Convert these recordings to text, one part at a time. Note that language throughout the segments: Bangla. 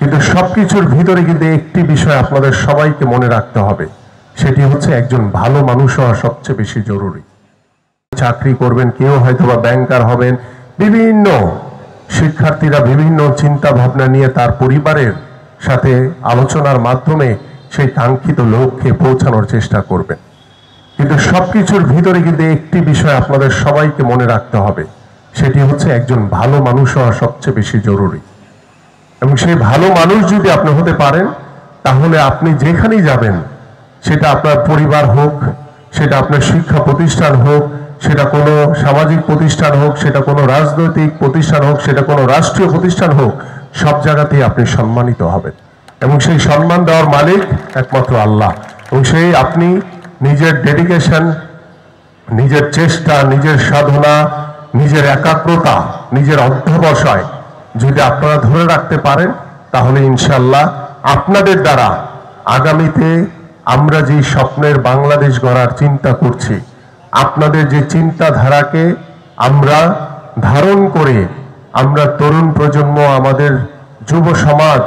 কিন্তু সবকিছুর ভিতরে কিন্তু একটি বিষয় আপনাদের সবাইকে মনে রাখতে হবে, সেটি হচ্ছে একজন ভালো মানুষ হওয়া সবচেয়ে বেশি জরুরি। চাকরি করবেন, কেউ হয়তো বা ব্যাংকার হবেন, বিভিন্ন শিক্ষার্থীরা বিভিন্ন চিন্তা ভাবনা নিয়ে তার পরিবারের সাথে আলোচনার মাধ্যমে সেই কাঙ্ক্ষিত লক্ষ্যে পৌঁছানোর চেষ্টা করবেন। কিন্তু সবকিছুর ভিতরে কিন্তু একটি বিষয় আপনাদের সবাইকে মনে রাখতে হবে, সেটি হচ্ছে একজন ভালো মানুষ হওয়া সবচেয়ে বেশি জরুরি। এবং সেই ভালো মানুষ যদি আপনি হতে পারেন, তাহলে আপনি যেখানেই যাবেন, সেটা আপনার পরিবার হোক, সেটা আপনার শিক্ষা প্রতিষ্ঠান হোক, সেটা কোনো সামাজিক প্রতিষ্ঠান হোক, সেটা কোনো রাজনৈতিক প্রতিষ্ঠান হোক, সেটা কোনো রাষ্ট্রীয় প্রতিষ্ঠান হোক, সব জায়গাতেই আপনি সম্মানিত হবেন। এবং সেই সম্মান দেওয়ার মালিক একমাত্র আল্লাহ। এবং সেই আপনি নিজের ডেডিকেশন, নিজের চেষ্টা, নিজের সাধনা, নিজের একাগ্রতা, নিজের অধ্যবসায় যদি আপনারা ধরে রাখতে পারেন, তাহলে ইনশাল্লাহ আপনাদের দ্বারা আগামীতে আমরা যে স্বপ্নের বাংলাদেশ গড়ার চিন্তা করছি, আপনাদের যে চিন্তাধারাকে আমরা ধারণ করে আমরা তরুণ প্রজন্ম, আমাদের যুব সমাজ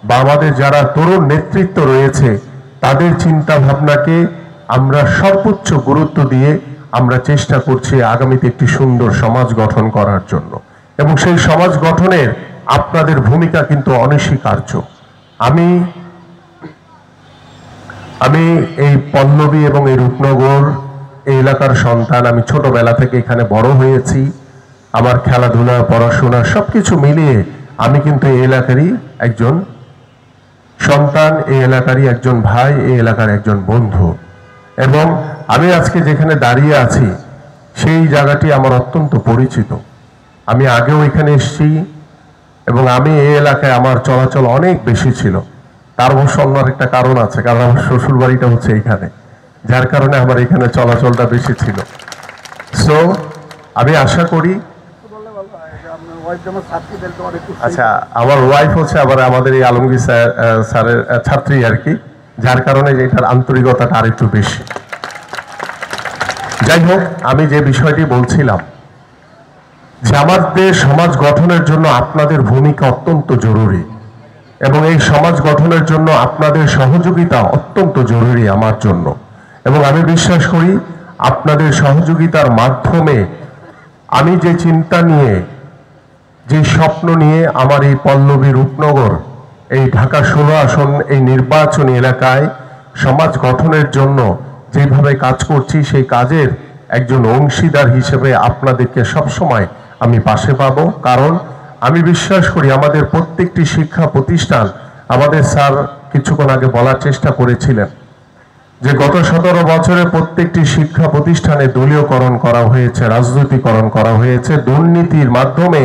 বা আমাদের যারা তরুণ নেতৃত্ব রয়েছে, তাদের চিন্তা ভাবনাকে আমরা সর্বোচ্চ গুরুত্ব দিয়ে আমরা চেষ্টা করছি আগামীতে একটি সুন্দর সমাজ গঠন করার জন্য। এবং সেই সমাজ গঠনের আপনাদের ভূমিকা কিন্তু অনস্বীকার্য। আমি এই পল্লবী এবং এই রূপনগর এই এলাকার সন্তান। আমি ছোটবেলা থেকে এখানে বড় হয়েছি। আমার খেলাধুলা, পড়াশোনা সবকিছু মিলিয়ে আমি কিন্তু এই এলাকারই একজন সন্তান, এই এলাকারই একজন ভাই, এই এলাকার একজন বন্ধু। এবং আমি আজকে যেখানে দাঁড়িয়ে আছি, সেই জায়গাটি আমার অত্যন্ত পরিচিত। আমি আগেও এখানে এসেছি এবং আমি এই এলাকায় আমার চলাচল অনেক বেশি ছিল। তার অবশ্য অন্য একটা কারণ আছে, কারণ আমার শ্বশুর বাড়িটা হচ্ছে এইখানে, যার কারণে আমার এখানে চলাচলটা বেশি ছিল। সো আমি আশা করি, আচ্ছা, আমার ওয়াইফ হচ্ছে আবার আমাদের এই আলমগীর স্যারের ছাত্রী আর কি, যার কারণে এটার আন্তরিকতাটা আরেকটু বেশি। যাই হোক, আমি যে বিষয়টি বলছিলাম যে আমাদের সমাজ গঠনের জন্য আপনাদের ভূমিকা অত্যন্ত জরুরি এবং এই সমাজ গঠনের জন্য আপনাদের সহযোগিতা অত্যন্ত জরুরি আমার জন্য। এবং আমি বিশ্বাস করি আপনাদের সহযোগিতার মাধ্যমে আমি যে চিন্তা নিয়ে, যে স্বপ্ন নিয়ে আমার এই পল্লবী রূপনগর, এই ঢাকা 16 আসন এই নির্বাচনী এলাকায় সমাজ গঠনের জন্য যেভাবে কাজ করছি, সেই কাজের একজন অংশীদার হিসেবে আপনাদেরকে সবসময় আমি পাশে পাবো। কারণ আমি বিশ্বাস করি আমাদের প্রত্যেকটি শিক্ষা প্রতিষ্ঠান, আমাদের স্যার কিছুক্ষণ আগে বলার চেষ্টা করেছিলেন যে গত 17 বছরে প্রত্যেকটি শিক্ষা প্রতিষ্ঠানে দলীয়করণ করা হয়েছে, রাজনৈতিকরণ করা হয়েছে, দুর্নীতির মাধ্যমে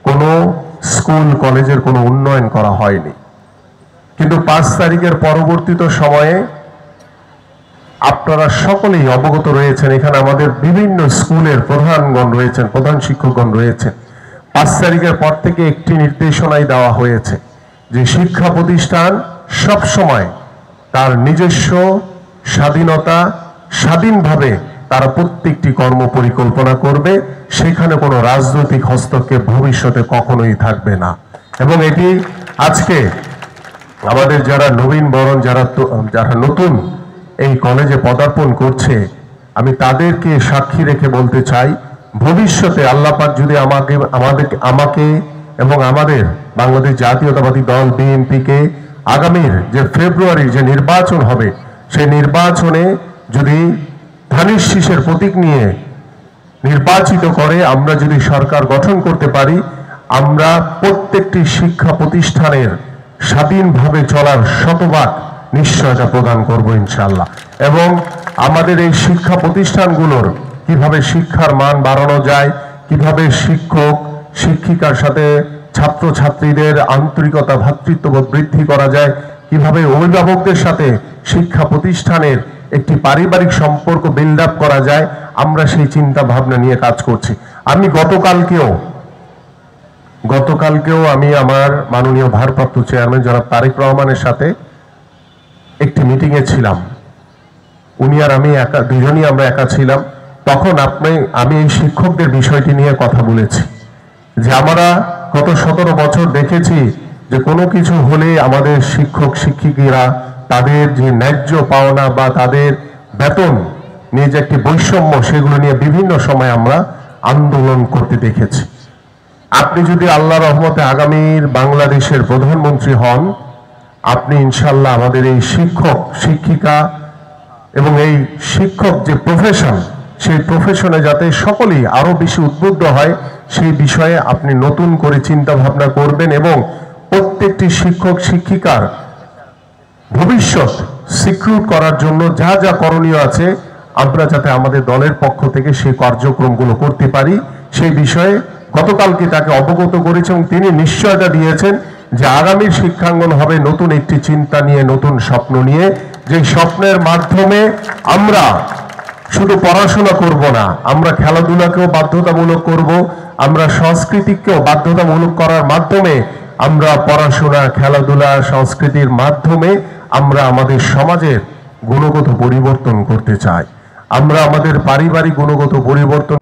কোনো স্কুল কলেজের কোনো উন্নয়ন করা হয়নি। কিন্তু 5 তারিখের পরবর্তীত সময়ে আপনারা সকলেই অবগত রয়েছেন, এখানে আমাদের বিভিন্ন স্কুলের প্রধানগণ রয়েছেন, প্রধান শিক্ষকগণ রয়েছেন। 5 তারিখের পর থেকে একটি নির্দেশনাই দেওয়া হয়েছে যে শিক্ষা প্রতিষ্ঠান সব সময় তার নিজস্ব স্বাধীনতা, স্বাধীনভাবে তারা প্রত্যেকটি কর্ম পরিকল্পনা করবে, সেখানে কোনো রাজনৈতিক হস্তক্ষেপ ভবিষ্যতে কখনোই থাকবে না। এবং এটি আজকে আমাদের যারা নবীন বরণ, যারা নতুন এই কলেজে পদার্পণ করছে, আমি তাদেরকে সাক্ষী রেখে বলতে চাই, ভবিষ্যতে আল্লাহ পাক যদি আমাকে এবং আমাদের বাংলাদেশ জাতীয়তাবাদী দল বিএনপিকে আগামীর যে ফেব্রুয়ারির যে নির্বাচন হবে, সেই নির্বাচনে যদি ধানের শীষের প্রতীক নিয়ে নির্বাচিত করে আমরা যদি সরকার গঠন করতে পারি, আমরা প্রত্যেকটি শিক্ষা প্রতিষ্ঠানের স্বাধীনভাবে চলার শতভাগ নিশ্চয়তা প্রদান করব ইনশাআল্লাহ। এবং আমাদের এই শিক্ষা প্রতিষ্ঠানগুলোর কিভাবে শিক্ষার মান বাড়ানো যায়, কিভাবে শিক্ষক শিক্ষিকার সাথে ছাত্রছাত্রীদের আন্তরিকতা, ভ্রাতৃত্ববোধ বৃদ্ধি করা যায়, কিভাবে অভিভাবকদের সাথে শিক্ষা প্রতিষ্ঠানের একটি পারিবারিক সম্পর্ক বিল্ড আপ করা যায়, আমরা সেই চিন্তা ভাবনা নিয়ে কাজ করছি। আমি গতকালকেও আমি আমার মাননীয় ভারপ্রাপ্ত চেয়ারম্যান জনাব তারেক রহমানের সাথে একটি মিটিংয়ে ছিলাম। উনি আর আমি দুজনই আমরা একা ছিলাম। তখন আমি এই শিক্ষকদের বিষয়টি নিয়ে কথা বলেছি যে আমরা গত 17 বছর দেখেছি যে কোনো কিছু হলে আমাদের শিক্ষক শিক্ষিকারা তাদের যে ন্যায্য পাওনা বা তাদের বেতন নিয়ে যে একটি বৈষম্য, সেগুলো নিয়ে বিভিন্ন সময় আমরা আন্দোলন করতে দেখেছি। আপনি যদি আল্লাহর রহমতে আগামীর বাংলাদেশের প্রধানমন্ত্রী হন, আপনি ইনশাল্লাহ আমাদের এই শিক্ষক শিক্ষিকা এবং এই শিক্ষক যে প্রফেশন, সেই প্রফেশনে যাতে সকলেই আরো বেশি উদ্বুদ্ধ হয়, সেই বিষয়ে আপনি নতুন করে চিন্তা ভাবনা করবেন এবং প্রত্যেকটি শিক্ষক শিক্ষিকার ভবিষ্যৎ সিকিউর করার জন্য যা যা করণীয় আছে, আমরা যাতে আমাদের দলের পক্ষ থেকে সেই কার্যক্রমগুলো করতে পারি, সেই বিষয়ে গতকালকে তাকে অবগত করেছে এবং তিনি নিশ্চয়তা দিয়েছেন যে আগামীর শিক্ষাঙ্গন হবে নতুন একটি চিন্তা নিয়ে, নতুন স্বপ্ন নিয়ে, যে স্বপ্নের মাধ্যমে আমরা শুধু পড়াশোনা করব না, আমরা খেলাধুলাকেও বাধ্যতামূলক করব, আমরা সংস্কৃতিকেও বাধ্যতামূলক করার মাধ্যমে আমরা পড়াশোনা, খেলাধুলা, সংস্কৃতির মাধ্যমে আমরা আমাদের সমাজের গুণগত পরিবর্তন করতে চাই। আমরা আমাদের পারিবারিক গুণগত পরিবর্তন